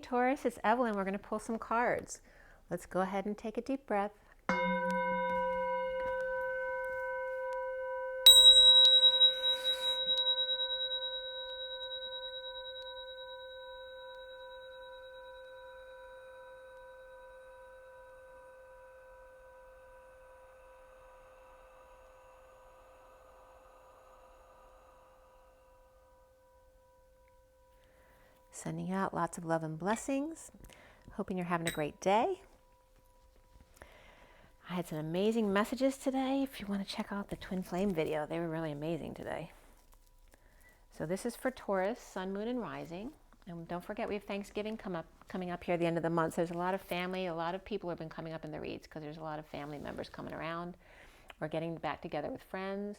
Taurus, it's Evelyn. We're going to pull some cards. Let's go ahead and take a deep breath. Sending out lots of love and blessings. Hoping you're having a great day. I had some amazing messages today. If you want to check out the Twin Flame video, they were really amazing today. So this is for Taurus, Sun, Moon, and Rising. And don't forget, we have Thanksgiving coming up here at the end of the month. So there's a lot of family, a lot of people have been coming up in the reads because there's a lot of family members coming around. We're getting back together with friends.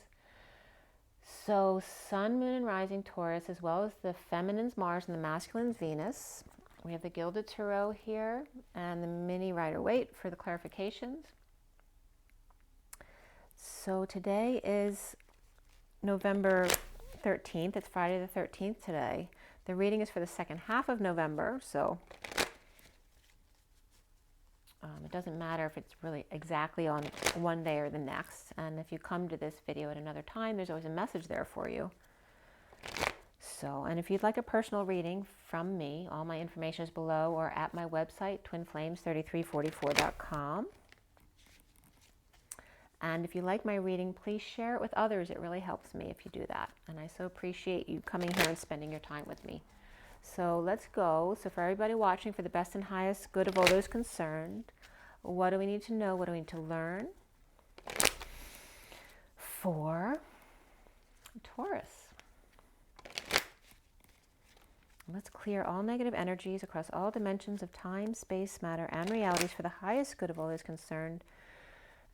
So Sun, Moon, and Rising Taurus, as well as the feminine's Mars and the masculine's Venus. We have the Gilded Tarot here and the mini Rider-Waite for the clarifications. So today is November 13th. It's Friday the 13th today. The reading is for the second half of November, so it doesn't matter if it's really exactly on one day or the next. And if you come to this video at another time, there's always a message there for you. So, and if you'd like a personal reading from me, all my information is below or at my website, twinflames3344.com. And if you like my reading, please share it with others. It really helps me if you do that. And I so appreciate you coming here and spending your time with me. So let's go. So for everybody watching, for the best and highest good of all those concerned, what do we need to know? What do we need to learn? For Taurus. Let's clear all negative energies across all dimensions of time, space, matter, and realities for the highest good of all those concerned.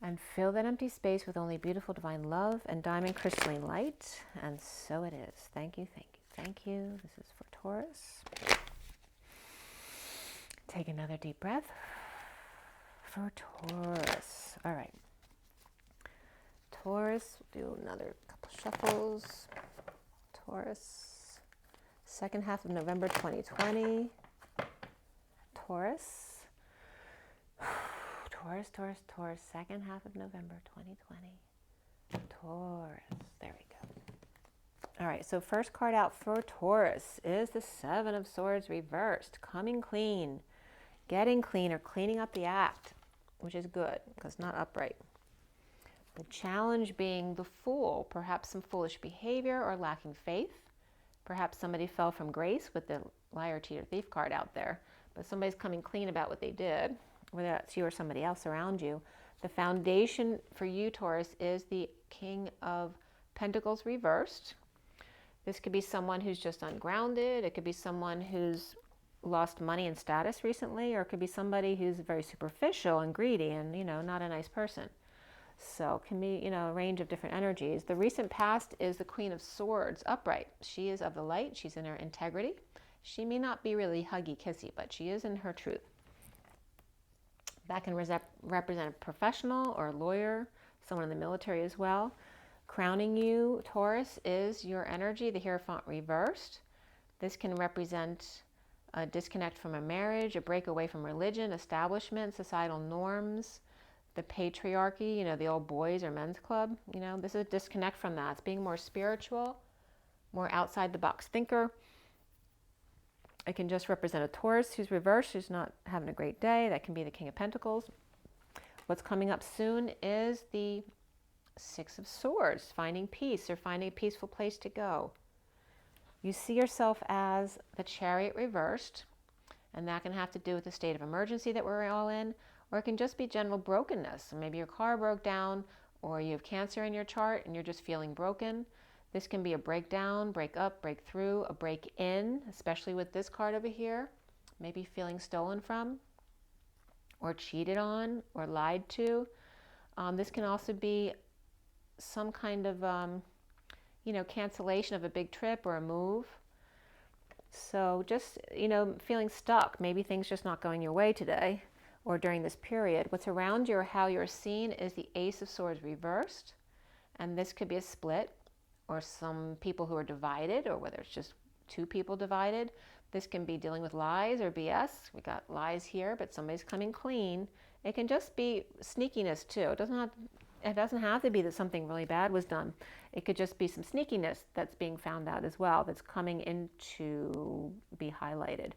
And fill that empty space with only beautiful divine love and diamond crystalline light. And so it is. Thank you, thank you, thank you. This is for Taurus. Take another deep breath. For Taurus. All right. Taurus, we'll do another couple shuffles. Taurus. Second half of November 2020. Taurus. Taurus, Taurus, Taurus, second half of November 2020. Taurus, there we go. All right, so first card out for Taurus is the Seven of Swords reversed. Coming clean, getting clean, or cleaning up the act, which is good because it's not upright. The challenge being the Fool, perhaps some foolish behavior or lacking faith. Perhaps somebody fell from grace with the Liar, Cheater, Thief card out there, but somebody's coming clean about what they did, whether that's you or somebody else around you. The foundation for you, Taurus, is the King of Pentacles reversed. This could be someone who's just ungrounded. It could be someone who's lost money and status recently, or it could be somebody who's very superficial and greedy and, not a nice person. So it can be, a range of different energies. The recent past is the Queen of Swords upright. She is of the light. She's in her integrity. She may not be really huggy kissy, but she is in her truth. That can represent a professional or a lawyer, someone in the military as well. Crowning you, Taurus, is your energy, the Hierophant reversed. This can represent a disconnect from a marriage, a break away from religion, establishment, societal norms, the patriarchy, the old boys or men's club. This is a disconnect from that. It's being more spiritual, more outside the box thinker. It can just represent a Taurus who's reversed, who's not having a great day. That can be the King of Pentacles. What's coming up soon is the Six of Swords, finding peace or finding a peaceful place to go. You see yourself as the Chariot reversed, and that can have to do with the state of emergency that we're all in, or it can just be general brokenness. Maybe your car broke down, or you have cancer in your chart and you're just feeling broken. This can be a breakdown, break up, break through, a break in, especially with this card over here. Maybe feeling stolen from, or cheated on, or lied to. This can also be some kind of, cancellation of a big trip or a move. So just, feeling stuck. Maybe things just not going your way today or during this period. What's around you or how you're seen is the Ace of Swords reversed. And this could be a split, or some people who are divided, or whether it's just two people divided. This can be dealing with lies or BS. We got lies here, but somebody's coming clean. It can just be sneakiness too. It doesn't have to be that something really bad was done. It could just be some sneakiness that's being found out as well, that's coming in to be highlighted.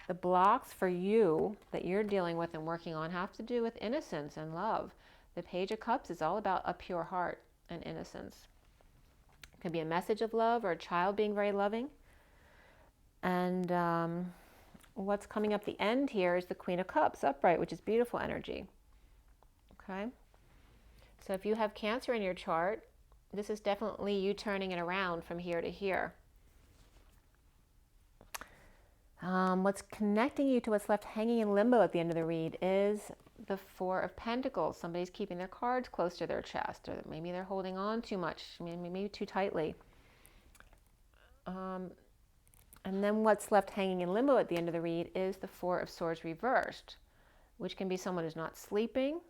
The blocks for you that you're dealing with and working on have to do with innocence and love. The Page of Cups is all about a pure heart and innocence. It could be a message of love or a child being very loving. And what's coming up the end here is the Queen of Cups upright, which is beautiful energy. Okay? So if you have Cancer in your chart, this is definitely you turning it around from here to here. What's connecting you to what's left hanging in limbo at the end of the read is the Four of Pentacles. Somebody's keeping their cards close to their chest, or maybe they're holding on too much, maybe too tightly. And then what's left hanging in limbo at the end of the read is the Four of Swords reversed, which can be someone who's not sleeping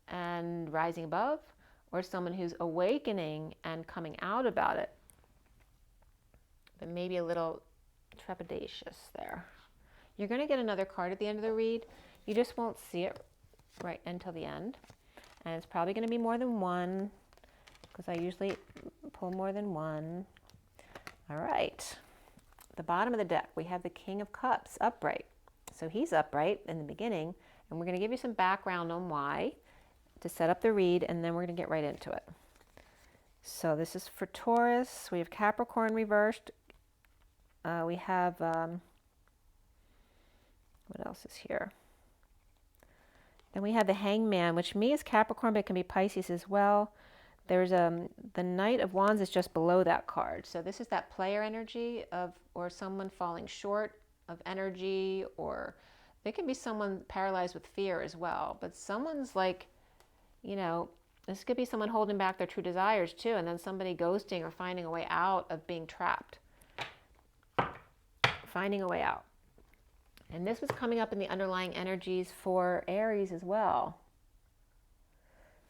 and rising above, or someone who's awakening and coming out about it, but maybe a little trepidatious there. You're going to get another card at the end of the read. You just won't see it right until the end, and it's probably going to be more than one, because I usually pull more than one. All right, the bottom of the deck, we have the King of Cups upright. So he's upright in the beginning, and we're going to give you some background on why to set up the read, and then we're going to get right into it. So this is for Taurus. We have Capricorn reversed. We have, what else is here? Then we have the Hangman, which to me is Capricorn, but it can be Pisces as well. There's the Knight of Wands is just below that card. So this is that player energy of, or someone falling short of energy, or there can be someone paralyzed with fear as well. But someone's like, you know, this could be someone holding back their true desires too, and then somebody ghosting or finding a way out of being trapped. Finding a way out. And this was coming up in the underlying energies for Aries as well.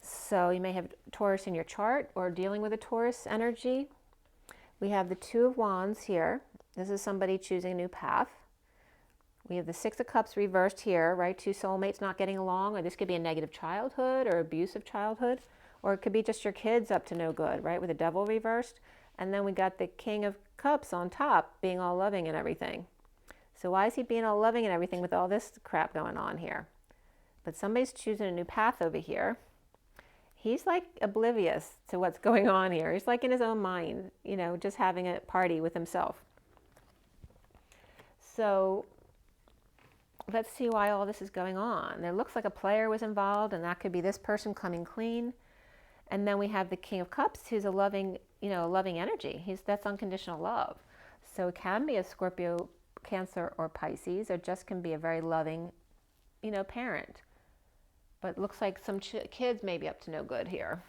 So you may have Taurus in your chart or dealing with a Taurus energy. We have the Two of Wands here. This is somebody choosing a new path. We have the Six of Cups reversed here, right? Two soulmates not getting along, or this could be a negative childhood or abusive childhood, or it could be just your kids up to no good, right? With the Devil reversed. And then we got the King of Cups on top, being all loving and everything. So why is he being all loving and everything with all this crap going on here? But somebody's choosing a new path over here. He's like oblivious to what's going on here. He's like in his own mind, you know, just having a party with himself. So let's see why all this is going on. There looks like a player was involved, and that could be this person coming clean. And then we have the King of Cups, who's a loving, you know, loving energy. That's unconditional love. So it can be a Scorpio, Cancer, or Pisces. It just can be a very loving, you know, parent. But it looks like some kids may be up to no good here.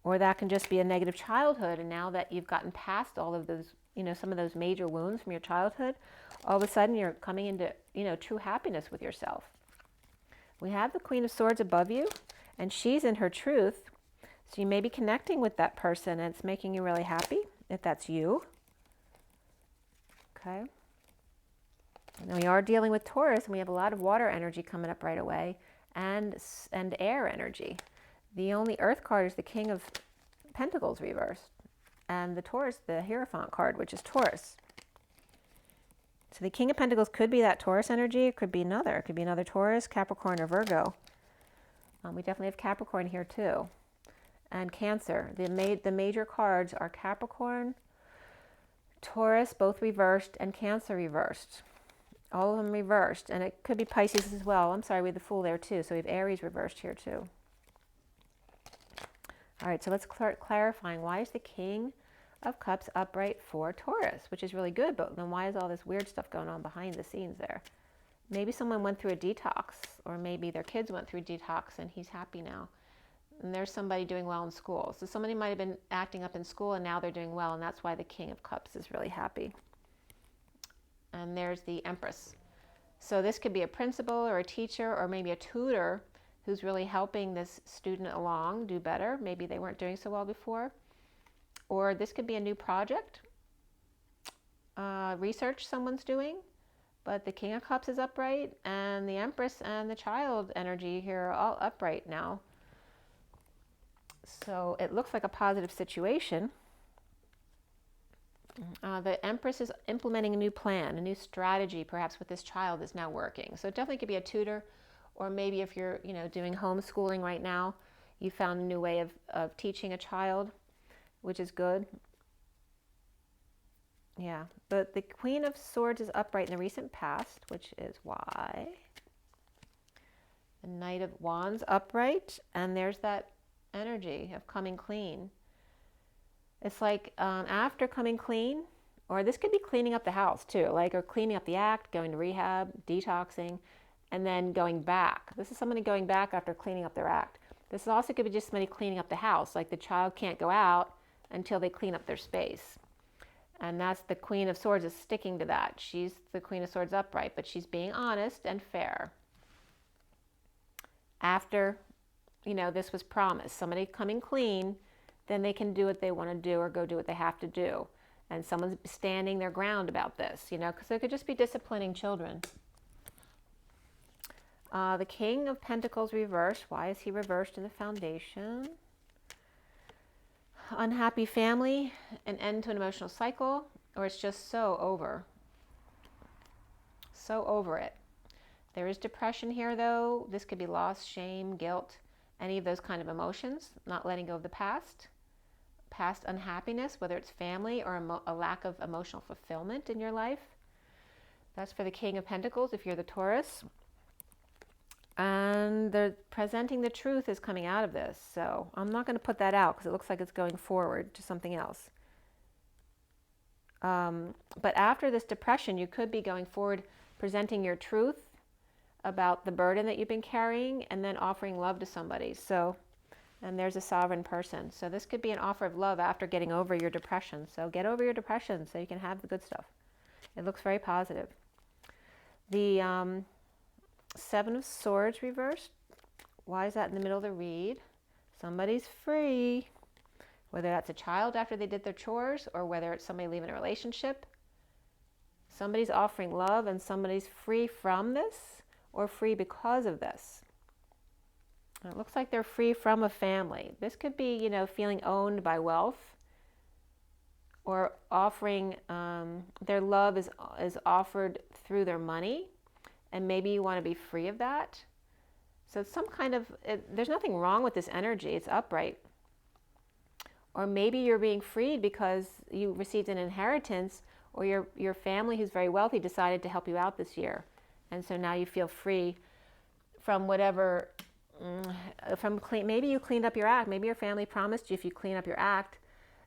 Or that can just be a negative childhood, and now that you've gotten past all of those, you know, some of those major wounds from your childhood, all of a sudden you're coming into, you know, true happiness with yourself. We have the Queen of Swords above you, and she's in her truth. So you may be connecting with that person, and it's making you really happy, if that's you. Okay. And we are dealing with Taurus, and we have a lot of water energy coming up right away, and air energy. The only earth card is the King of Pentacles reversed, and the Taurus, the Hierophant card, which is Taurus. So the King of Pentacles could be that Taurus energy. It could be another. It could be another Taurus, Capricorn, or Virgo. We definitely have Capricorn here too. And Cancer. The major cards are Capricorn, Taurus, both reversed, and Cancer reversed. All of them reversed. And it could be Pisces as well. I'm sorry, we have the Fool there too. So we have Aries reversed here too. All right, so let's start clarifying. Why is the King of Cups upright for Taurus, which is really good, but then why is all this weird stuff going on behind the scenes there? Maybe someone went through a detox, or maybe their kids went through a detox and he's happy now. And there's somebody doing well in school. So somebody might have been acting up in school and now they're doing well, and that's why the King of Cups is really happy. And there's the Empress. So this could be a principal or a teacher or maybe a tutor who's really helping this student along do better. Maybe they weren't doing so well before. Or this could be a new project. research someone's doing. But the King of Cups is upright, and the Empress and the Child energy here are all upright now. So it looks like a positive situation. The Empress is implementing a new plan, a new strategy, perhaps with this child is now working. So it definitely could be a tutor, or maybe if you're, doing homeschooling right now, you found a new way of teaching a child, which is good. Yeah, but the Queen of Swords is upright in the recent past, which is why. The Knight of Wands upright, and there's that energy of coming clean. It's like after coming clean, or this could be cleaning up the house too, or cleaning up the act, going to rehab, detoxing, and then going back. This is somebody going back after cleaning up their act. This also could be just somebody cleaning up the house, like the child can't go out until they clean up their space. And that's the Queen of Swords is sticking to that. She's the Queen of Swords upright, but she's being honest and fair. After, this was promised, somebody coming clean, then they can do what they want to do or go do what they have to do. And someone's standing their ground about this, because they could just be disciplining children. The King of Pentacles reversed. Why is he reversed in the foundation? Unhappy family, an end to an emotional cycle, or it's just so over it. There is depression here though. This could be loss, shame, guilt, any of those kind of emotions, not letting go of the past unhappiness, whether it's family or a lack of emotional fulfillment in your life. That's for the King of Pentacles if you're the Taurus. And they're presenting the truth is coming out of this. So I'm not going to put that out because it looks like it's going forward to something else. But after this depression, you could be going forward, presenting your truth about the burden that you've been carrying, and then offering love to somebody. So, and there's a sovereign person. So this could be an offer of love after getting over your depression. So get over your depression so you can have the good stuff. It looks very positive. The Seven of Swords reversed. Why is that in the middle of the read? Somebody's free. Whether that's a child after they did their chores, or whether it's somebody leaving a relationship. Somebody's offering love and somebody's free from this, or free because of this. It looks like they're free from a family. This could be, feeling owned by wealth, or offering, their love is offered through their money. And maybe you want to be free of that. So it's some kind of, there's nothing wrong with this energy. It's upright. Or maybe you're being freed because you received an inheritance, or your family who's very wealthy decided to help you out this year. And so now you feel free from whatever, maybe you cleaned up your act. Maybe your family promised you if you clean up your act,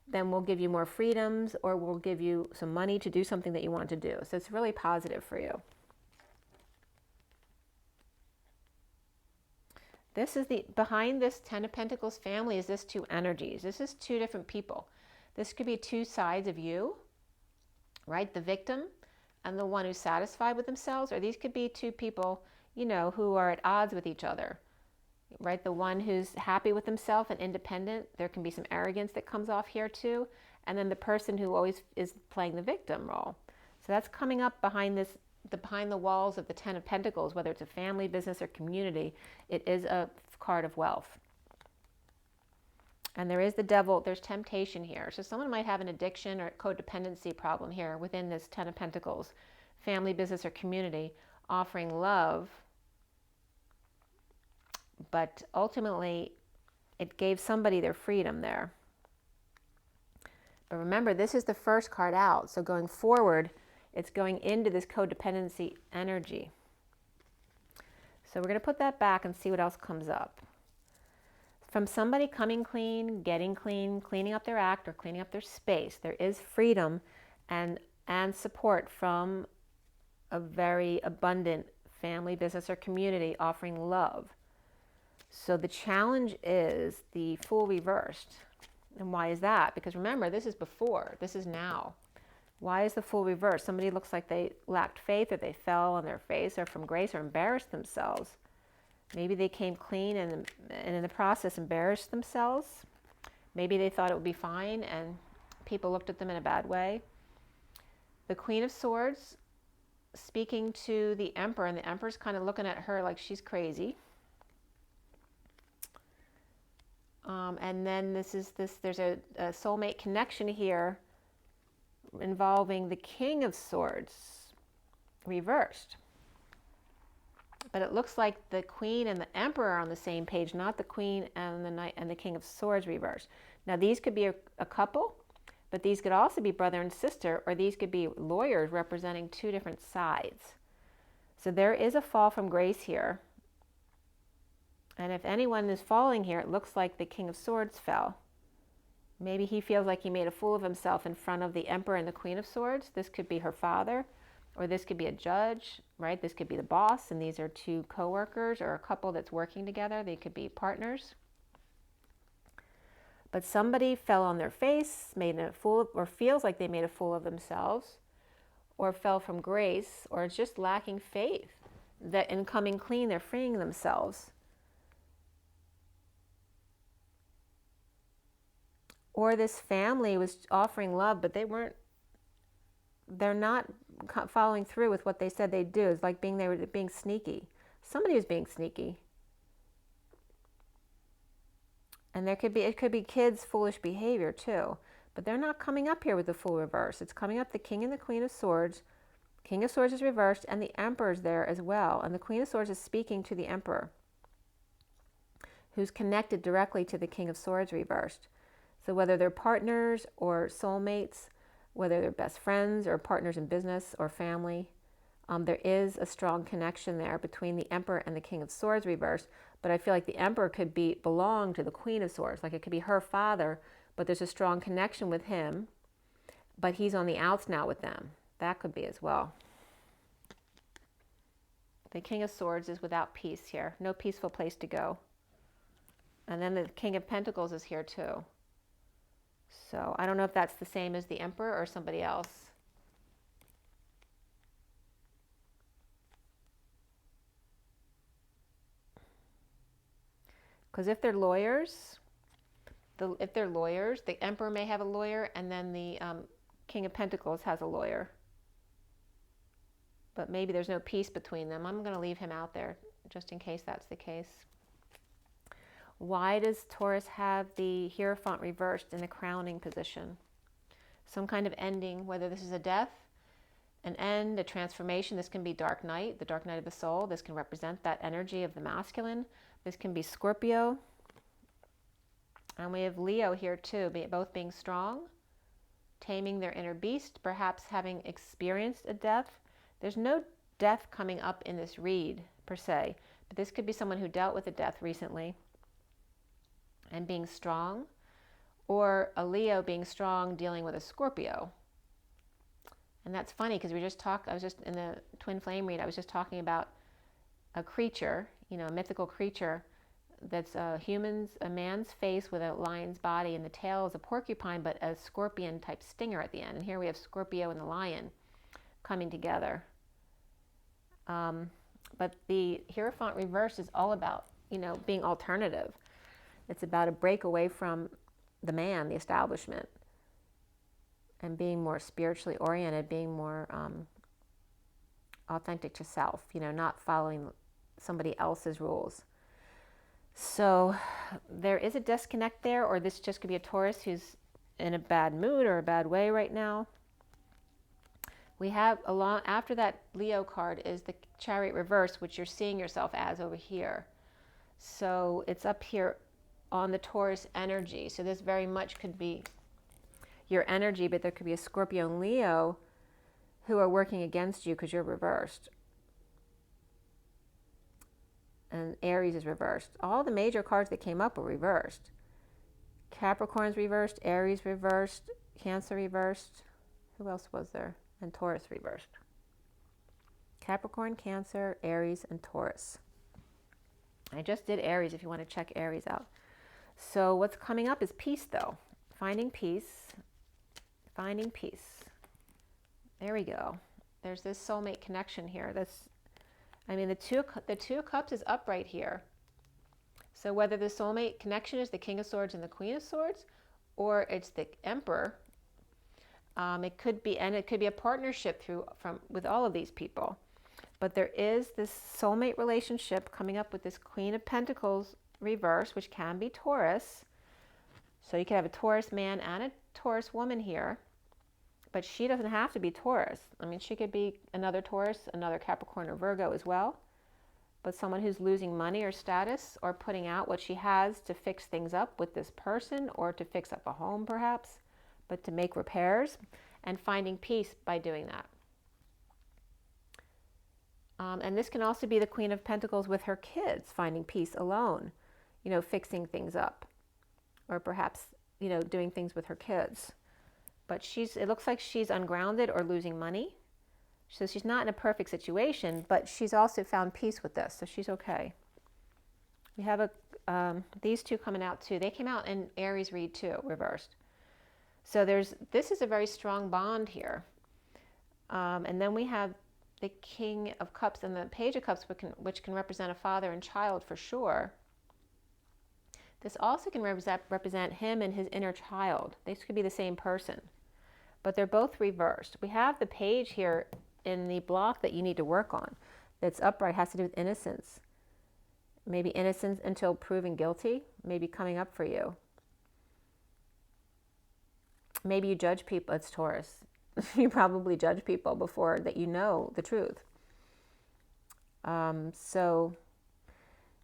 then we'll give you more freedoms, or we'll give you some money to do something that you want to do. So it's really positive for you. This is behind this Ten of Pentacles family is this two energies. This is two different people. This could be two sides of you, right? The victim and the one who's satisfied with themselves, or these could be two people, who are at odds with each other, right? The one who's happy with himself and independent. There can be some arrogance that comes off here too. And then the person who always is playing the victim role. So that's coming up behind this, behind the walls of the Ten of Pentacles, whether it's a family, business, or community. It is a card of wealth. And there is the devil, there's temptation here. So someone might have an addiction or codependency problem here within this Ten of Pentacles, family, business, or community, offering love. But ultimately, it gave somebody their freedom there. But remember, this is the first card out. So going forward, it's going into this codependency energy. So we're going to put that back and see what else comes up. From somebody coming clean, getting clean, cleaning up their act or cleaning up their space, there is freedom and support from a very abundant family, business, or community offering love. So the challenge is the Fool reversed. And why is that? Because remember, this is before, this is now. Why is the Fool reversed? Somebody looks like they lacked faith, or they fell on their face, or from grace, or embarrassed themselves. Maybe they came clean and in the process embarrassed themselves. Maybe they thought it would be fine and people looked at them in a bad way. The Queen of Swords speaking to the Emperor, and the Emperor's kind of looking at her like she's crazy. And then there's a soulmate connection here involving the King of Swords reversed. But it looks like the Queen and the Emperor are on the same page, not the Queen and the Knight and the King of Swords reversed. Now these could be a couple, but these could also be brother and sister, or these could be lawyers representing two different sides. So there is a fall from grace here. And if anyone is falling here, it looks like the King of Swords fell. Maybe he feels like he made a fool of himself in front of the Emperor and the Queen of Swords. This could be her father, or this could be a judge, right? This could be the boss, and these are two co-workers or a couple that's working together. They could be partners. But somebody fell on their face, made a fool, or feels like they made a fool of themselves, or fell from grace, or is just lacking faith that in coming clean, they're freeing themselves. Or this family was offering love, but they're not following through with what they said they'd do. It's like they were being sneaky. Somebody was being sneaky. And it could be kids' foolish behavior too. But they're not coming up here with the Fool reverse. It's coming up the King and the Queen of Swords. King of Swords is reversed, and the Emperor's there as well. And the Queen of Swords is speaking to the Emperor, who's connected directly to the King of Swords reversed. So whether they're partners or soulmates, whether they're best friends or partners in business or family, there is a strong connection there between the Emperor and the King of Swords reversed. But I feel like the Emperor could belong to the Queen of Swords. Like it could be her father, but there's a strong connection with him, but he's on the outs now with them. That could be as well. The King of Swords is without peace here. No peaceful place to go. And then the King of Pentacles is here too. So I don't know if that's the same as the Emperor or somebody else. Because if they're lawyers, the Emperor may have a lawyer, and then the King of Pentacles has a lawyer. But maybe there's no peace between them. I'm going to leave him out there just in case that's the case. Why does Taurus have the Hierophant reversed in the crowning position? Some kind of ending, whether this is a death, an end, a transformation. This can be dark night, the dark night of the soul. This can represent that energy of the masculine. This can be Scorpio. And we have Leo here too, both being strong, taming their inner beast, perhaps having experienced a death. There's no death coming up in this read per se, but this could be someone who dealt with a death recently and being strong, or a Leo being strong dealing with a Scorpio. And that's funny because I was just in the twin flame read, I was just talking about a creature, a mythical creature that's a man's face with a lion's body, and the tail is a porcupine, but a scorpion type stinger at the end. And here we have Scorpio and the lion coming together. But the Hierophant reverse is all about, being alternative. It's about a break away from the man, the establishment, and being more spiritually oriented, being more authentic to self, not following somebody else's rules. So there is a disconnect there, or this just could be a Taurus who's in a bad mood or a bad way right now. We have after that Leo card is the Chariot Reverse, which you're seeing yourself as over here. So it's up here on the Taurus energy. So this very much could be your energy, but there could be a Scorpio and Leo who are working against you because you're reversed. And Aries is reversed. All the major cards that came up were reversed. Capricorn's reversed, Aries reversed, Cancer reversed. Who else was there? And Taurus reversed. Capricorn, Cancer, Aries, and Taurus. I just did Aries if you want to check Aries out. So what's coming up is peace, though. Finding peace. Finding peace. There we go. There's this soulmate connection here. The Two of Cups is up right here. So whether the soulmate connection is the King of Swords and the Queen of Swords, or it's the Emperor, It could be, and it could be a partnership with all of these people. But there is this soulmate relationship coming up with this Queen of Pentacles reverse, which can be Taurus. So you could have a Taurus man and a Taurus woman here. But she doesn't have to be Taurus. I mean, she could be another Taurus, another Capricorn or Virgo as well. But someone who's losing money or status, or putting out what she has to fix things up with this person, or to fix up a home perhaps, but to make repairs, and finding peace by doing that. And this can also be the Queen of Pentacles with her kids, finding peace alone, you know, fixing things up, or perhaps, you know, doing things with her kids. But it looks like she's ungrounded or losing money. So she's not in a perfect situation, but she's also found peace with this, so she's okay. We have these two coming out too. They came out in Aries read too, reversed. So this is a very strong bond here. And then we have the King of Cups and the Page of Cups, which can represent a father and child for sure. This also can represent him and his inner child. This could be the same person, but they're both reversed. We have the Page here in the block that you need to work on. That's upright, has to do with innocence. Maybe innocence until proven guilty, maybe coming up for you. Maybe you judge people. It's Taurus. You probably judge people before that you know the truth. So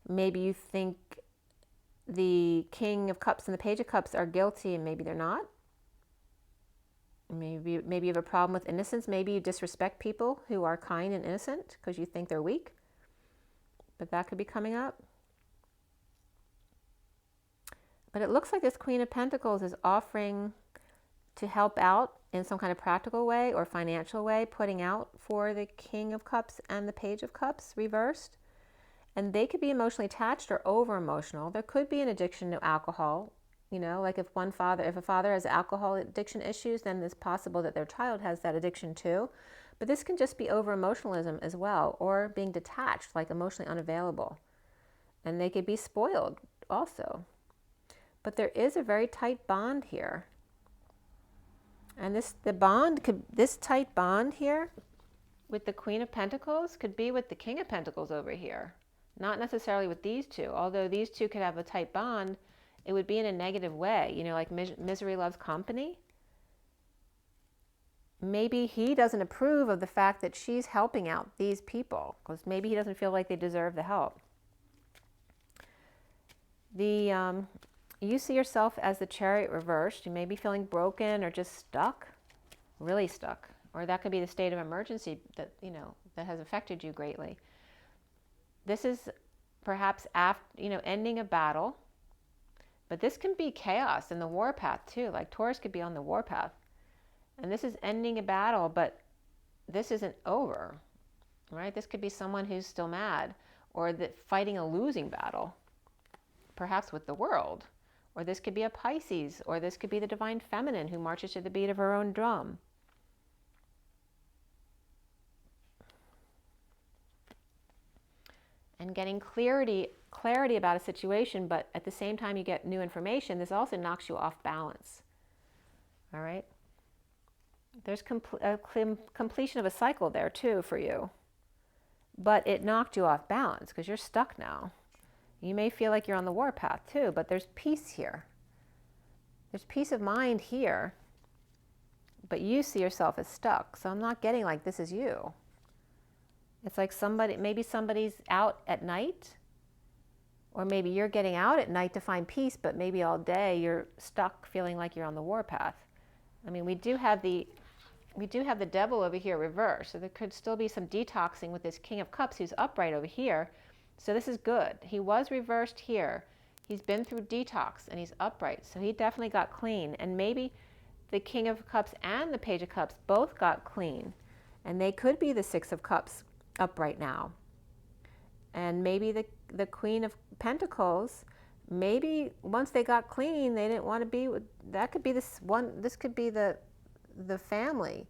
maybe you think the King of Cups and the Page of Cups are guilty, and maybe they're not. Maybe you have a problem with innocence. Maybe you disrespect people who are kind and innocent because you think they're weak. But that could be coming up. But it looks like this Queen of Pentacles is offering to help out in some kind of practical way or financial way, putting out for the King of Cups and the Page of Cups reversed. And they could be emotionally attached or over emotional. There could be an addiction to alcohol. You know, like if a father has alcohol addiction issues, then it's possible that their child has that addiction too. But this can just be over emotionalism as well, or being detached, like emotionally unavailable. And they could be spoiled also. But there is a very tight bond here. And this tight bond here with the Queen of Pentacles could be with the King of Pentacles over here. Not necessarily with these two, although these two could have a tight bond. It would be in a negative way, you know, like misery loves company. Maybe he doesn't approve of the fact that she's helping out these people, because maybe he doesn't feel like they deserve the help. You see yourself as the Chariot reversed. You may be feeling broken or just stuck, really stuck. Or that could be the state of emergency that, you know, that has affected you greatly. This is perhaps after, you know, ending a battle. But this can be chaos in the warpath too. Like Taurus could be on the warpath. And this is ending a battle, but this isn't over, right? This could be someone who's still mad, or fighting a losing battle, perhaps with the world. Or this could be a Pisces, or this could be the divine feminine who marches to the beat of her own drum. And getting clarity about a situation, but at the same time you get new information, this also knocks you off balance. All right? There's completion of a cycle there too for you. But it knocked you off balance because you're stuck now. You may feel like you're on the warpath too, but there's peace here. There's peace of mind here, but you see yourself as stuck. So I'm not getting like this is you. It's like maybe somebody's out at night, or maybe you're getting out at night to find peace, but maybe all day you're stuck feeling like you're on the warpath. I mean, we do have the devil over here reversed, so there could still be some detoxing with this King of Cups who's upright over here. So this is good. He was reversed here. He's been through detox and he's upright, so he definitely got clean. And maybe the King of Cups and the Page of Cups both got clean, and they could be the Six of Cups upright now. And maybe the Queen of Pentacles, maybe once they got clean, they didn't want to be with, that could be this could be the family.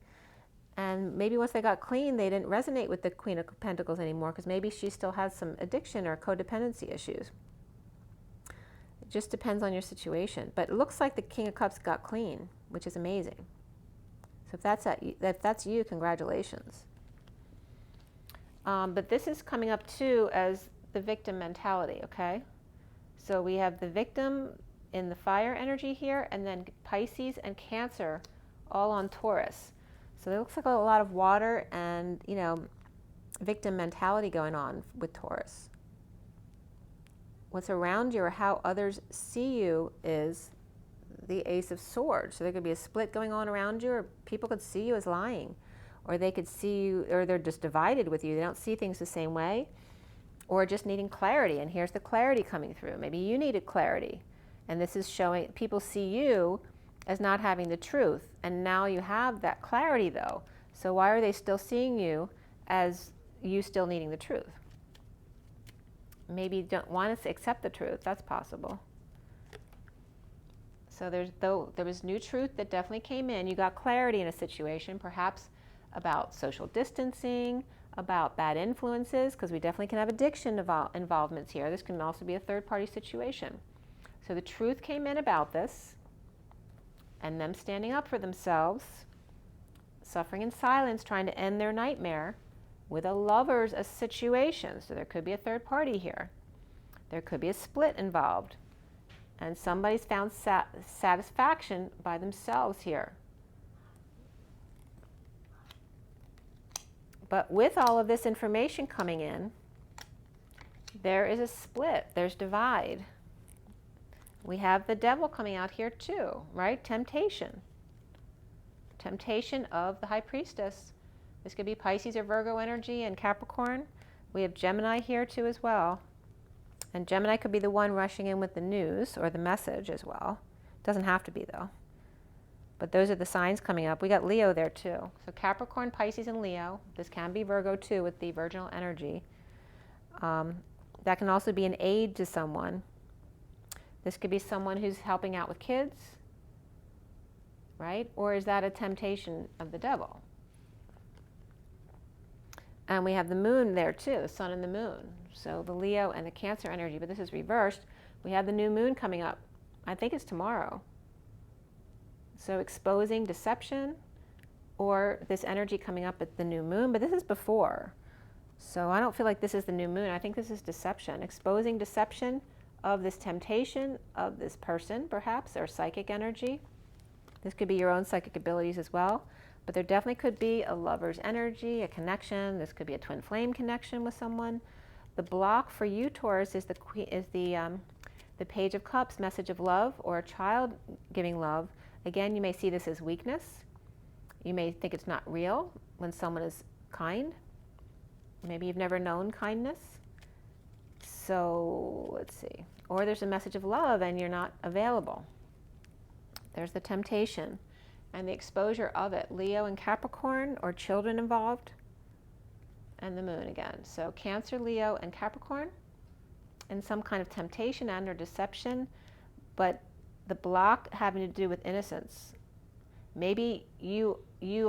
And maybe once they got clean, they didn't resonate with the Queen of Pentacles anymore, because maybe she still has some addiction or codependency issues. It just depends on your situation. But it looks like the King of Cups got clean, which is amazing. So if that's you, congratulations. But this is coming up too as the victim mentality, okay? So we have the victim in the fire energy here, and then Pisces and Cancer all on Taurus. So it looks like a lot of water and, you know, victim mentality going on with Taurus. What's around you or how others see you is the Ace of Swords. So there could be a split going on around you, or people could see you as lying, or they could see you, or they're just divided with you. They don't see things the same way, or just needing clarity. And here's the clarity coming through. Maybe you needed clarity, and this is showing people see you as not having the truth, and now you have that clarity though. So why are they still seeing you as you still needing the truth? Maybe you don't want to accept the truth. That's possible. So there was new truth that definitely came in. You got clarity in a situation, perhaps about social distancing, about bad influences, because we definitely can have addiction involvements here. This can also be a third-party situation. So the truth came in about this, and them standing up for themselves, suffering in silence, trying to end their nightmare with a lover's situation. So there could be a third party here. There could be a split involved. And somebody's found satisfaction by themselves here. But with all of this information coming in, there is a split. There's divide. We have the devil coming out here too, right? Temptation. Temptation of the High Priestess. This could be Pisces or Virgo energy and Capricorn. We have Gemini here too as well. And Gemini could be the one rushing in with the news or the message as well. Doesn't have to be though. But those are the signs coming up. We got Leo there too. So Capricorn, Pisces, and Leo. This can be Virgo too with the virginal energy. That can also be an aid to someone. This could be someone who's helping out with kids, right? Or is that a temptation of the devil? And we have the moon there too, the sun and the moon. So the Leo and the Cancer energy, but this is reversed. We have the new moon coming up. I think it's tomorrow. So exposing deception, or this energy coming up at the new moon, but this is before. So I don't feel like this is the new moon. I think this is deception, exposing deception of this temptation of this person, perhaps, or psychic energy. This could be your own psychic abilities as well. But there definitely could be a lover's energy, a connection. This could be a twin flame connection with someone. The block for you, Taurus, is the Page of Cups, message of love, or a child giving love. Again, you may see this as weakness. You may think it's not real when someone is kind. Maybe you've never known kindness. So let's see. Or there's a message of love and you're not available. There's the temptation and the exposure of it. Leo and Capricorn, or children involved, and the moon again. So Cancer, Leo, and Capricorn, and some kind of temptation and or deception, but the block having to do with innocence. Maybe you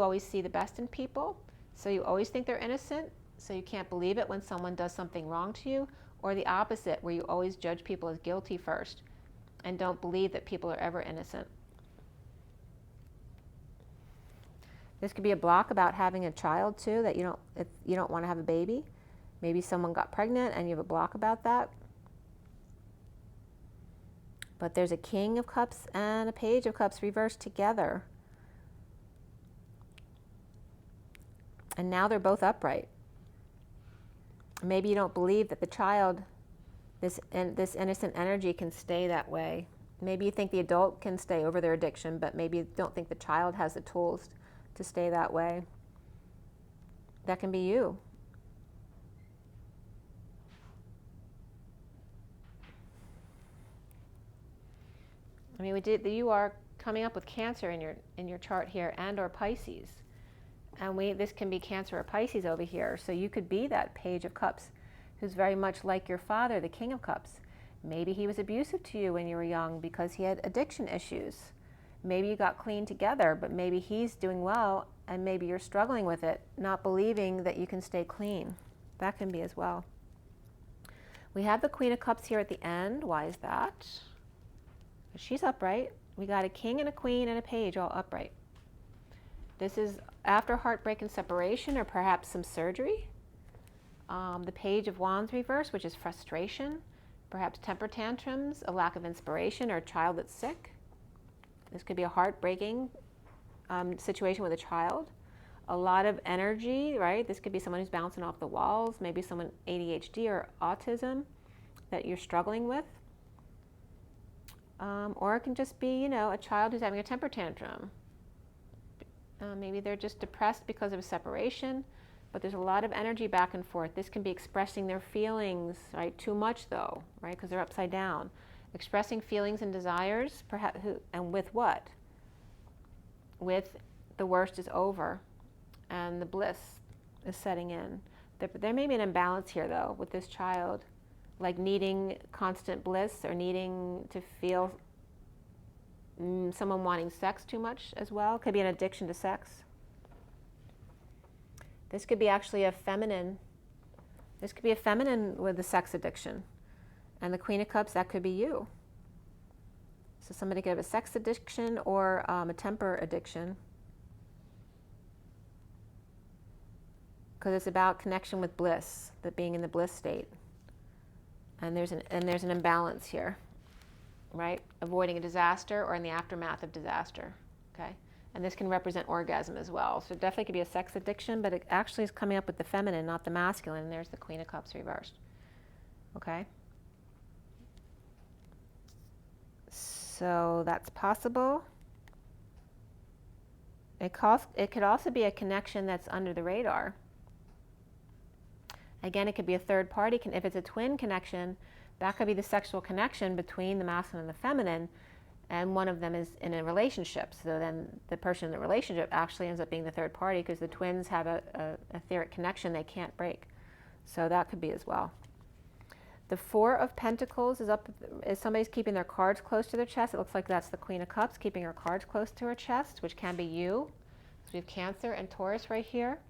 always see the best in people, so you always think they're innocent, so you can't believe it when someone does something wrong to you, or the opposite, where you always judge people as guilty first and don't believe that people are ever innocent. This could be a block about having a child too, that you don't want to have a baby. Maybe someone got pregnant and you have a block about that. But there's a King of Cups and a Page of Cups reversed together. And now they're both upright. Maybe you don't believe that the child, this innocent energy, can stay that way. Maybe you think the adult can stay over their addiction, but maybe you don't think the child has the tools to stay that way. That can be you. I mean, you are coming up with Cancer in your chart here, and or Pisces. And this can be Cancer or Pisces over here. So you could be that Page of Cups who's very much like your father, the King of Cups. Maybe he was abusive to you when you were young because he had addiction issues. Maybe you got clean together, but maybe he's doing well and maybe you're struggling with it, not believing that you can stay clean. That can be as well. We have the Queen of Cups here at the end. Why is that? She's upright. We got a King and a Queen and a Page all upright. This is after heartbreak and separation, or perhaps some surgery. The Page of Wands reverse, which is frustration, perhaps temper tantrums, a lack of inspiration, or a child that's sick. This could be a heartbreaking situation with a child. A lot of energy, right? This could be someone who's bouncing off the walls, maybe someone ADHD or autism that you're struggling with. Or it can just be, you know, a child who's having a temper tantrum. Maybe they're just depressed because of a separation, but there's a lot of energy back and forth. This can be expressing their feelings, right? Too much though, right? Because they're upside down. Expressing feelings and desires, perhaps, and with what? With the worst is over and the bliss is setting in. There may be an imbalance here though with this child, like needing constant bliss or needing to feel someone wanting sex too much as well. Could be an addiction to sex. This could be actually a feminine. This could be a feminine with a sex addiction. And the Queen of Cups, that could be you. So somebody could have a sex addiction or a temper addiction. Because it's about connection with bliss, that being in the bliss state. And there's an imbalance here, right? Avoiding a disaster or in the aftermath of disaster, okay? And this can represent orgasm as well. So it definitely could be a sex addiction, but it actually is coming up with the feminine, not the masculine. And there's the Queen of Cups reversed, okay? So that's possible. It could also be a connection that's under the radar. Again, it could be a third party. If it's a twin connection, that could be the sexual connection between the masculine and the feminine, and one of them is in a relationship. So then the person in the relationship actually ends up being the third party because the twins have a etheric connection they can't break. So that could be as well. The Four of Pentacles is somebody's keeping their cards close to their chest. It looks like that's the Queen of Cups keeping her cards close to her chest, which can be you. So we have Cancer and Taurus right here.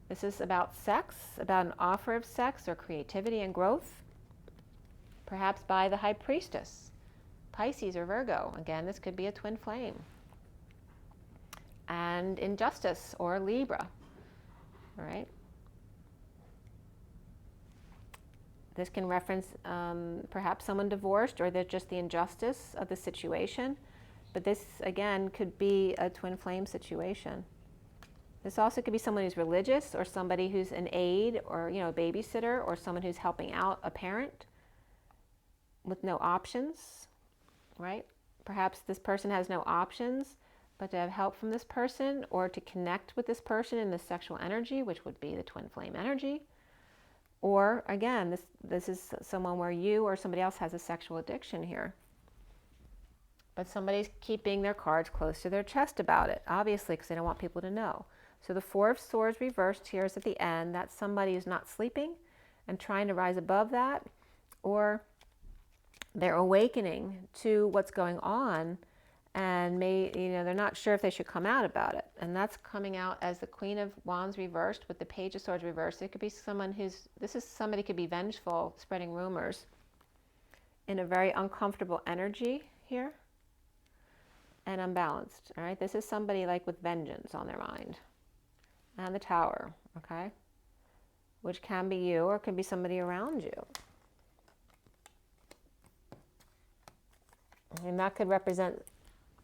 This is about sex, about an offer of sex or creativity and growth, perhaps by the High Priestess, Pisces or Virgo. Again, this could be a twin flame. And injustice or Libra, all right? This can reference perhaps someone divorced, or just the injustice of the situation. But this, again, could be a twin flame situation. This also could be someone who's religious, or somebody who's an aide, or, you know, a babysitter, or someone who's helping out a parent with no options, right? Perhaps this person has no options, but to have help from this person, or to connect with this person in the sexual energy, which would be the twin flame energy. Or again, this is someone where you or somebody else has a sexual addiction here. But somebody's keeping their cards close to their chest about it, obviously, because they don't want people to know. So the Four of Swords reversed here is at the end. That's somebody who's not sleeping and trying to rise above that, or they're awakening to what's going on, and they're not sure if they should come out about it. And that's coming out as the Queen of Wands reversed with the Page of Swords reversed. It could be someone somebody could be vengeful, spreading rumors in a very uncomfortable energy here, and unbalanced, all right? This is somebody like with vengeance on their mind. And the Tower, okay? Which can be you, or it can be somebody around you. And that could represent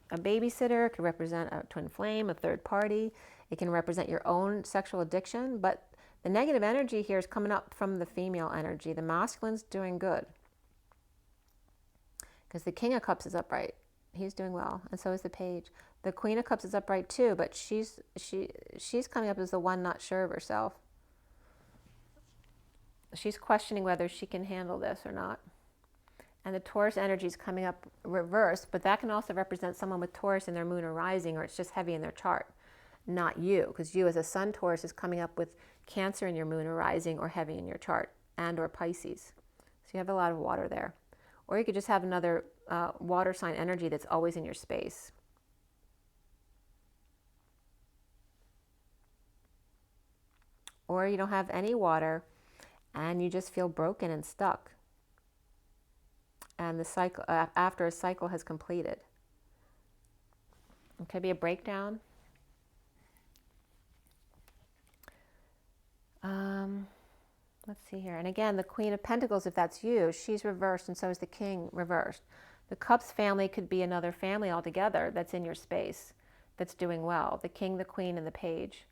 a babysitter, it could represent a twin flame, a third party. It can represent your own sexual addiction, but the negative energy here is coming up from the female energy. The masculine's doing good, because the King of Cups is upright. He's doing well, and so is the Page. The Queen of Cups is upright too, but she's coming up as the one not sure of herself. She's questioning whether she can handle this or not. And the Taurus energy is coming up reversed, but that can also represent someone with Taurus in their moon or rising, or it's just heavy in their chart, not you, because you as a Sun Taurus is coming up with Cancer in your moon or rising, or heavy in your chart, and or Pisces. So you have a lot of water there. Or you could just have another water sign energy that's always in your space. Or you don't have any water and you just feel broken and stuck. And the cycle, after a cycle has completed. It could be a breakdown. Let's see here. And again, the Queen of Pentacles, if that's you, she's reversed, and so is the King reversed. The Cups family could be another family altogether that's in your space, that's doing well. The King, the Queen, and the Page.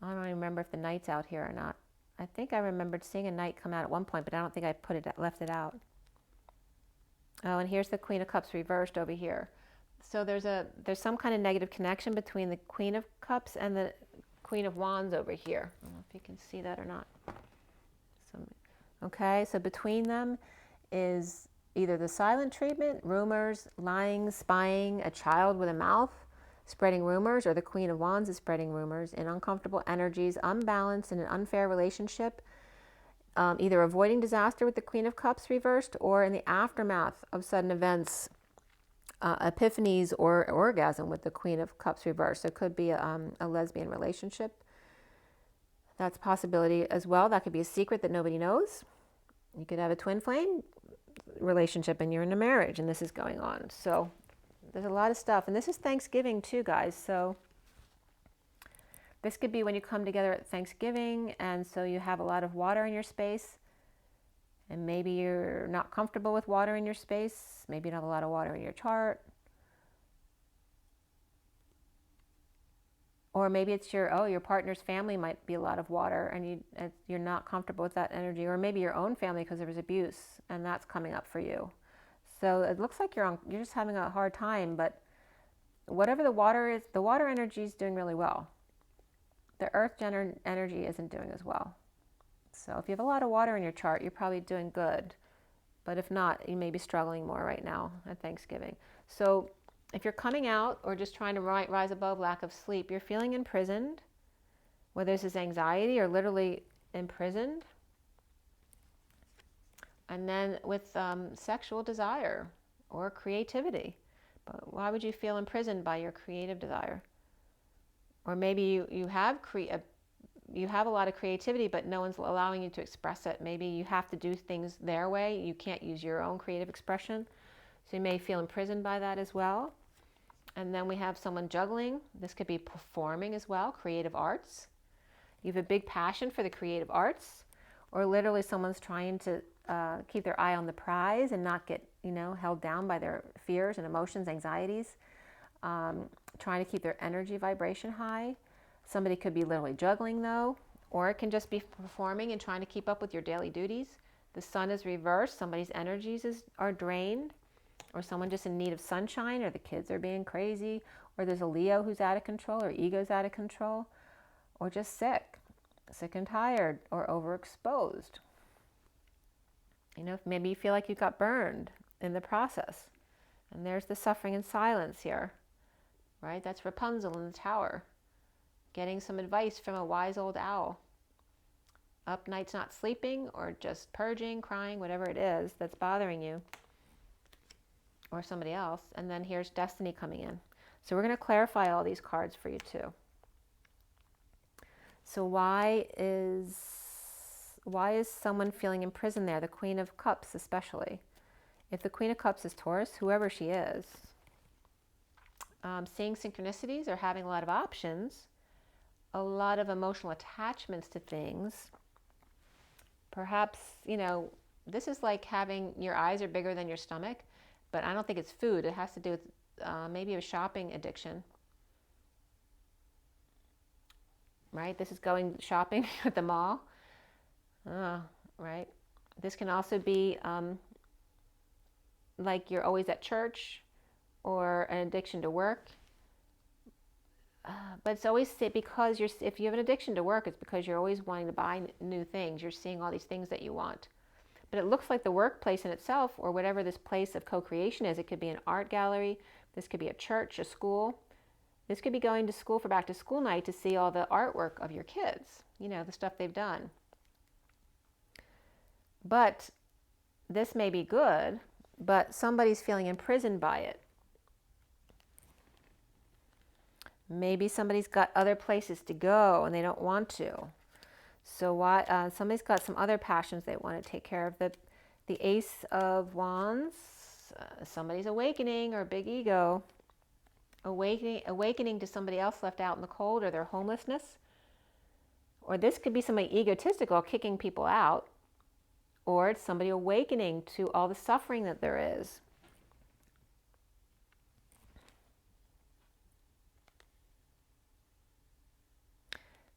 I don't even remember if the Knight's out here or not. I think I remembered seeing a Knight come out at one point, but I don't think I left it out. Oh, and here's the Queen of Cups reversed over here. So there's some kind of negative connection between the Queen of Cups and the Queen of Wands over here. I don't know if you can see that or not. Okay, so between them is either the silent treatment, rumors, lying, spying, a child with a mouth, spreading rumors, or the Queen of Wands is spreading rumors in uncomfortable energies, unbalanced in an unfair relationship, either avoiding disaster with the Queen of Cups reversed or in the aftermath of sudden events, epiphanies or orgasm with the Queen of Cups reversed. So it could be a lesbian relationship. That's a possibility as well. That could be a secret that nobody knows. You could have a twin flame relationship and you're in a marriage and this is going on. So there's a lot of stuff. And this is Thanksgiving too, guys. So this could be when you come together at Thanksgiving, and so you have a lot of water in your space, and maybe you're not comfortable with water in your space. Maybe you don't have a lot of water in your chart. Or maybe it's your partner's family might be a lot of water, and you're not comfortable with that energy. Or maybe your own family because there was abuse, and that's coming up for you. So it looks like you're just having a hard time, but whatever the water is, the water energy is doing really well. The earth energy isn't doing as well. So if you have a lot of water in your chart, you're probably doing good. But if not, you may be struggling more right now at Thanksgiving. So if you're coming out or just trying to rise above lack of sleep, you're feeling imprisoned, whether this is anxiety or literally imprisoned. And then with sexual desire or creativity. But why would you feel imprisoned by your creative desire? Or maybe you have a lot of creativity, but no one's allowing you to express it. Maybe you have to do things their way. You can't use your own creative expression. So you may feel imprisoned by that as well. And then we have someone juggling. This could be performing as well, creative arts. You have a big passion for the creative arts, or literally someone's trying to keep their eye on the prize and not get, held down by their fears and emotions, anxieties. Trying to keep their energy vibration high. Somebody could be literally juggling though, or it can just be performing and trying to keep up with your daily duties. The sun is reversed, somebody's energies are drained, or someone just in need of sunshine, or the kids are being crazy, or there's a Leo who's out of control, or ego's out of control, or just sick and tired, or overexposed. Maybe you feel like you got burned in the process. And there's the suffering and silence here. Right? That's Rapunzel in the tower. Getting some advice from a wise old owl. Up nights not sleeping, or just purging, crying, whatever it is that's bothering you. Or somebody else. And then here's Destiny coming in. So we're going to clarify all these cards for you too. So why is someone feeling imprisoned there? The Queen of Cups especially. If the Queen of Cups is Taurus, whoever she is, seeing synchronicities or having a lot of options, a lot of emotional attachments to things. Perhaps, this is like having your eyes are bigger than your stomach, but I don't think it's food. It has to do with maybe a shopping addiction. Right? This is going shopping at the mall. Right? This can also be like you're always at church, or an addiction to work. But it's always because if you have an addiction to work, it's because you're always wanting to buy new things. You're seeing all these things that you want. But it looks like the workplace in itself, or whatever this place of co-creation is, it could be an art gallery. This could be a church, a school. This could be going to school for back to school night to see all the artwork of your kids, the stuff they've done. But this may be good, but somebody's feeling imprisoned by it. Maybe somebody's got other places to go and they don't want to. So somebody's got some other passions they want to take care of. The Ace of Wands, somebody's awakening, or big ego. Awakening to somebody else left out in the cold, or their homelessness, Or this could be somebody egotistical, kicking people out. Or it's somebody awakening to all the suffering that there is.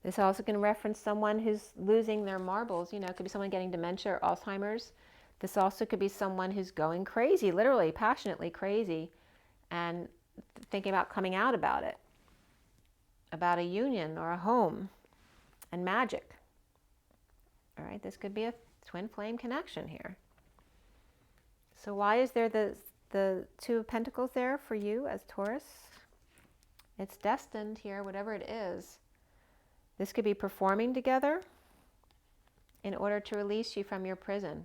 This also can reference someone who's losing their marbles. You know, it could be someone getting dementia or Alzheimer's. This also could be someone who's going crazy, literally, passionately crazy, and thinking about coming out about it, about a union or a home and magic. All right, this could be a twin flame connection here. So why is there the Two of Pentacles there for you as Taurus? It's destined here, whatever it is. This could be performing together in order to release you from your prison,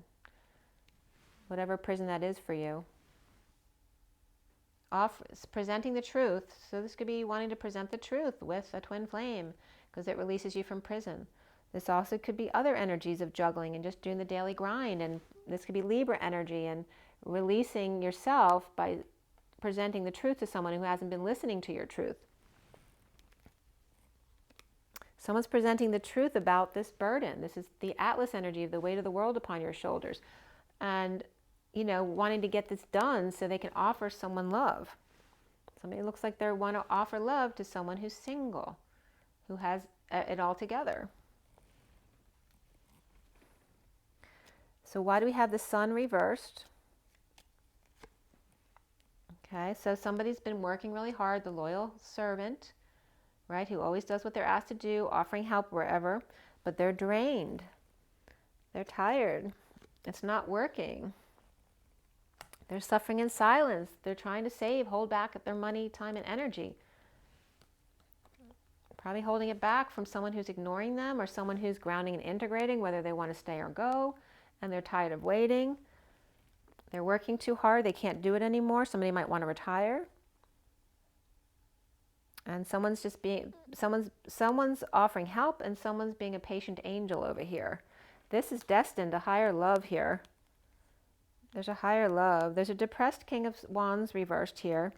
whatever prison that is for you. Presenting the truth. So this could be wanting to present the truth with a twin flame because it releases you from prison. This also could be other energies of juggling and just doing the daily grind. And this could be Libra energy and releasing yourself by presenting the truth to someone who hasn't been listening to your truth. Someone's presenting the truth about this burden. This is the Atlas energy of the weight of the world upon your shoulders. And, you know, wanting to get this done so they can offer someone love. Somebody looks like they want to offer love to someone who's single, who has it all together. So why do we have the Sun reversed? Okay, so somebody's been working really hard, the loyal servant, right, who always does what they're asked to do, offering help wherever, but they're drained. They're tired. It's not working. They're suffering in silence. They're trying to save, hold back their money, time, and energy. Probably holding it back from someone who's ignoring them or someone who's grounding and integrating, whether they want to stay or go, and they're tired of waiting. They're working too hard. They can't do it anymore. Somebody might want to retire. And someone's offering help, and someone's being a patient angel over here. This is destined to higher love here. There's a higher love. There's a depressed King of Wands reversed here.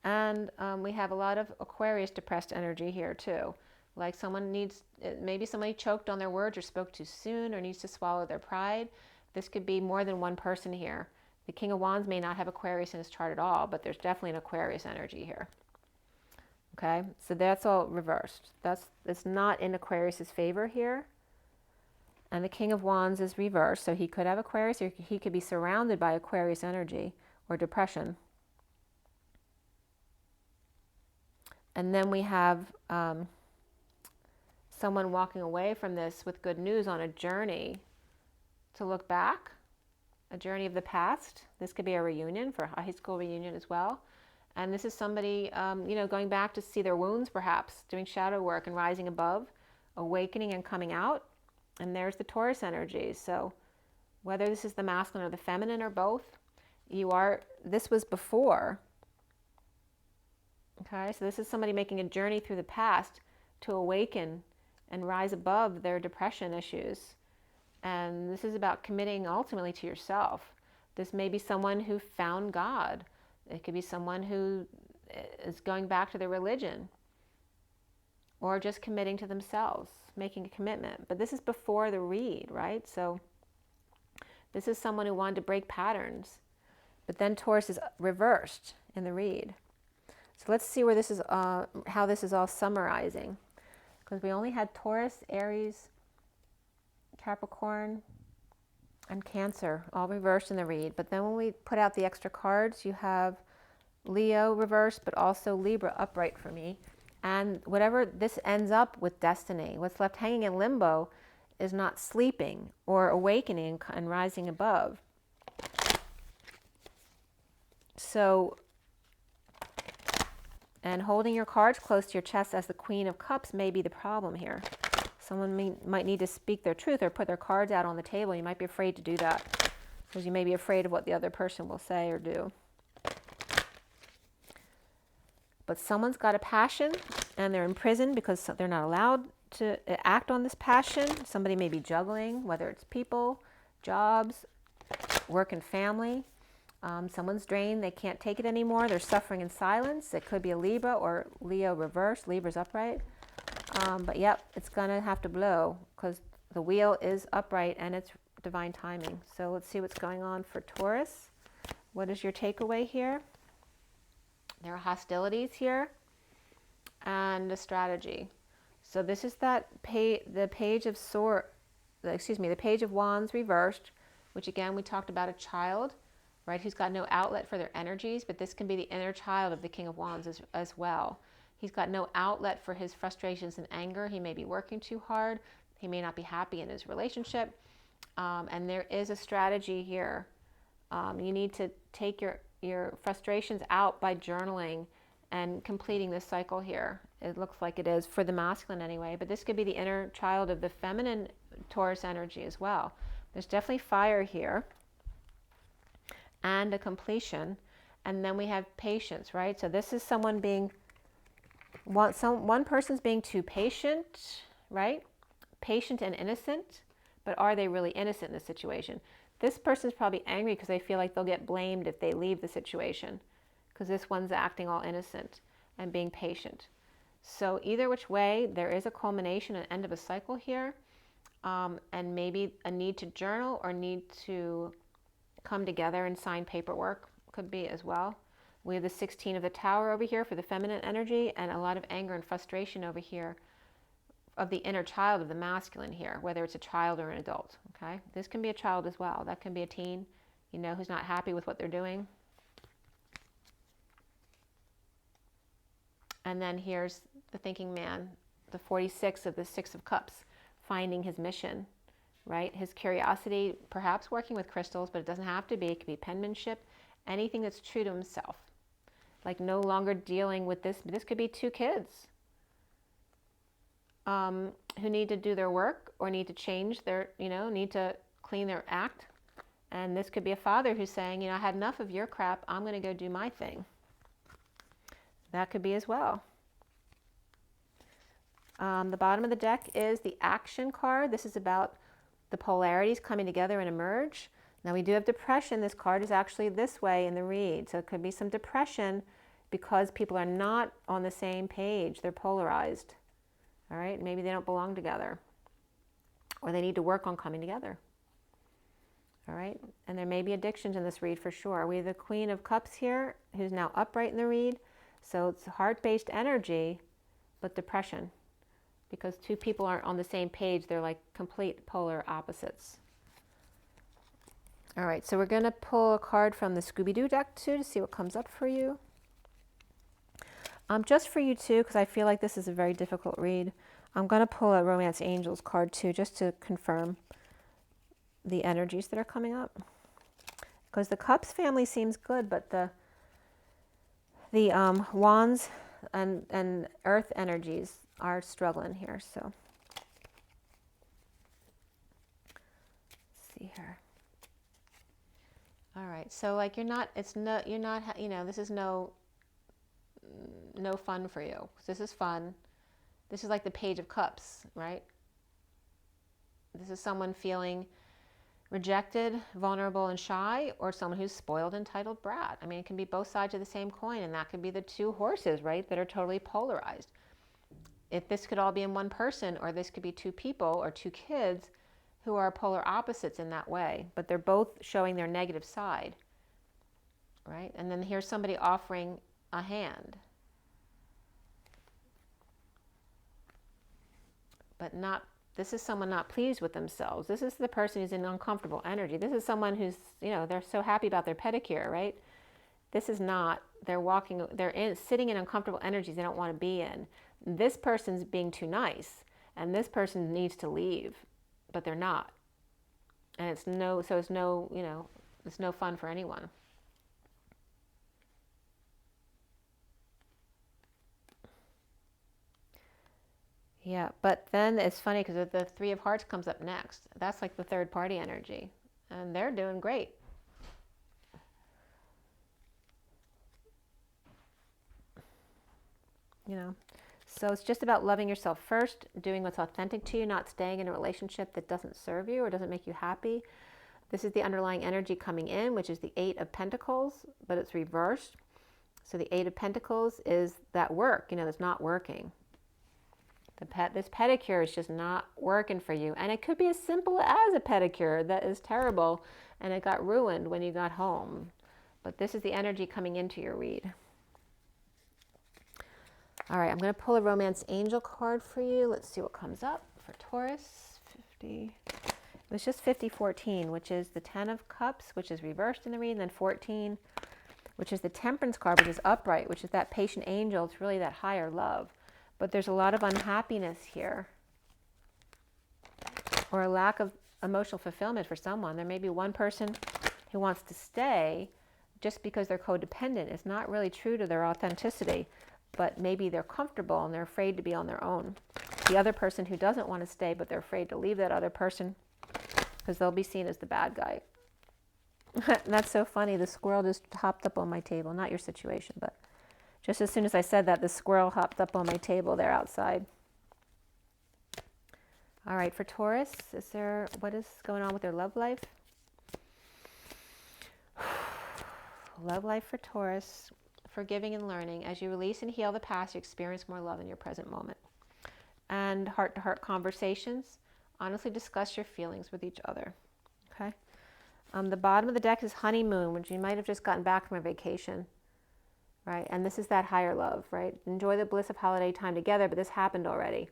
And we have a lot of Aquarius depressed energy here too. Like someone needs, maybe somebody choked on their words or spoke too soon or needs to swallow their pride. This could be more than one person here. The King of Wands may not have Aquarius in his chart at all, but there's definitely an Aquarius energy here. Okay, so that's all reversed. It's not in Aquarius's favor here. And the King of Wands is reversed, so he could have Aquarius, or he could be surrounded by Aquarius energy or depression. And then we have someone walking away from this with good news on a journey to look back, a journey of the past. This could be a reunion, for a high school reunion as well. And this is somebody, you know, going back to see their wounds perhaps, doing shadow work and rising above, awakening and coming out. And there's the Taurus energy. So whether this is the masculine or the feminine or both, this was before. Okay, so this is somebody making a journey through the past to awaken and rise above their depression issues. And this is about committing ultimately to yourself. This may be someone who found God. It could be someone who is going back to their religion or just committing to themselves, making a commitment. But this is before the read, right? So this is someone who wanted to break patterns. But then Taurus is reversed in the read. So let's see where this is, how this is all summarizing. Because we only had Taurus, Aries, Capricorn, and Cancer all reversed in the read. But then when we put out the extra cards, you have Leo reversed, but also Libra upright for me. And whatever this ends up with destiny, what's left hanging in limbo is not sleeping or awakening and rising above. So, and holding your cards close to your chest as the Queen of Cups may be the problem here. Someone might need to speak their truth or put their cards out on the table. You might be afraid to do that because you may be afraid of what the other person will say or do. But someone's got a passion and they're in prison because they're not allowed to act on this passion. Somebody may be juggling, whether it's people, jobs, work and family. Someone's drained, they can't take it anymore. They're suffering in silence. It could be a Libra or Leo reversed. Libra's upright. But yep, it's going to have to blow because the wheel is upright and it's divine timing. So let's see what's going on for Taurus. What is your takeaway here? There are hostilities here and a strategy. So this is that the page of the page of wands reversed, which again, we talked about a child, right, who's got no outlet for their energies, but this can be the inner child of the King of Wands as well. He's got no outlet for his frustrations and anger. He may be working too hard. He may not be happy in his relationship. And there is a strategy here. You need to take your frustrations out by journaling and completing this cycle here. It looks like it is for the masculine anyway, but this could be the inner child of the feminine Taurus energy as well. There's definitely fire here and a completion. And then we have patience, right? So this is someone being, one person's being too patient, right? Patient and innocent, but are they really innocent in this situation? This person's probably angry because they feel like they'll get blamed if they leave the situation, because this one's acting all innocent and being patient. So either which way, there is a culmination and end of a cycle here, and maybe a need to journal or need to come together and sign paperwork could be as well. We have the 16 of the Tower over here for the feminine energy, and a lot of anger and frustration over here of the inner child of the masculine here, whether it's a child or an adult, okay? This can be a child as well. That can be a teen, you know, who's not happy with what they're doing. And then here's the thinking man, the 46 of the Six of Cups, finding his mission, right? His curiosity, perhaps working with crystals, but it doesn't have to be. It could be penmanship, anything that's true to himself. Like no longer dealing with this. This could be two kids who need to do their work or need to change their, need to clean their act. And this could be a father who's saying, I had enough of your crap. I'm going to go do my thing. That could be as well. The bottom of the deck is the action card. This is about the polarities coming together and emerge. Now we do have depression. This card is actually this way in the read. So it could be some depression because people are not on the same page. They're polarized. All right, maybe they don't belong together. Or they need to work on coming together. All right, and there may be addictions in this read for sure. We have the Queen of Cups here, who's now upright in the read. So it's heart-based energy, but depression. Because two people aren't on the same page, they're like complete polar opposites. All right, so we're going to pull a card from the Scooby-Doo deck too to see what comes up for you. Just for you too, because I feel like this is a very difficult read. I'm going to pull a Romance Angels card too, just to confirm the energies that are coming up. Because the Cups family seems good, but the Wands and Earth energies are struggling here. So let's see here. All right, so like this is no fun for you. This is fun. This is like the Page of Cups, right? This is someone feeling rejected, vulnerable, and shy, or someone who's spoiled, entitled brat. I mean, it can be both sides of the same coin, and that could be the two horses, right, that are totally polarized. If this could all be in one person, or this could be two people or two kids who are polar opposites in that way, but they're both showing their negative side, right? And then here's somebody offering a hand. But this is someone not pleased with themselves. This is the person who's in uncomfortable energy. This is someone who's, they're so happy about their pedicure, right? This is not, sitting in uncomfortable energies they don't want to be in. This person's being too nice, and this person needs to leave, but they're not. And it's no fun for anyone. Yeah, but then it's funny because the Three of Hearts comes up next. That's like the third party energy, and they're doing great. So it's just about loving yourself first, doing what's authentic to you, not staying in a relationship that doesn't serve you or doesn't make you happy. This is the underlying energy coming in, which is the Eight of Pentacles, but it's reversed. So the Eight of Pentacles is that work, that's not working. This pedicure is just not working for you. And it could be as simple as a pedicure that is terrible and it got ruined when you got home. But this is the energy coming into your read. All right, I'm going to pull a Romance Angel card for you. Let's see what comes up for Taurus. 50. It was just 5014, which is the 10 of Cups, which is reversed in the read, and then 14, which is the Temperance card, which is upright, which is that patient angel. It's really that higher love. But there's a lot of unhappiness here, or a lack of emotional fulfillment for someone. There may be one person who wants to stay just because they're codependent. It's not really true to their authenticity, but maybe they're comfortable and they're afraid to be on their own. The other person who doesn't want to stay, but they're afraid to leave that other person because they'll be seen as the bad guy. That's so funny. The squirrel just hopped up on my table. Not your situation, but just as soon as I said that, the squirrel hopped up on my table there outside. All right, for Taurus, what is going on with their love life? Love life for Taurus, forgiving and learning. As you release and heal the past, you experience more love in your present moment. And heart-to-heart conversations. Honestly discuss your feelings with each other. Okay. The bottom of the deck is honeymoon, which you might have just gotten back from a vacation. Right? And this is that higher love, right? Enjoy the bliss of holiday time together, but this happened already.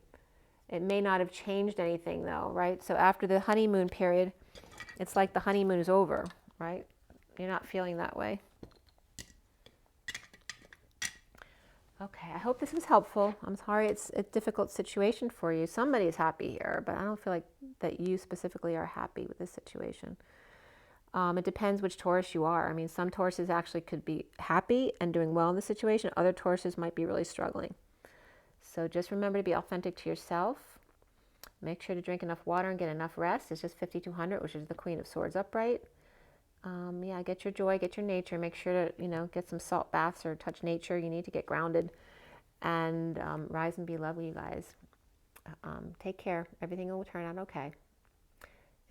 It may not have changed anything though, right? So after the honeymoon period, it's like the honeymoon is over, right? You're not feeling that way. Okay, I hope this was helpful. I'm sorry it's a difficult situation for you. Somebody's happy here, but I don't feel like that you specifically are happy with this situation. It depends which Taurus you are. I mean, some Tauruses actually could be happy and doing well in the situation. Other Tauruses might be really struggling. So just remember to be authentic to yourself. Make sure to drink enough water and get enough rest. It's just 5200, which is the Queen of Swords upright. Yeah, get your joy, get your nature. Make sure to, get some salt baths or touch nature. You need to get grounded. And rise and be lovely, you guys. Take care. Everything will turn out okay.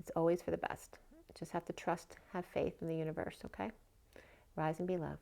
It's always for the best. Just have to trust, have faith in the universe, okay? Rise and be loved.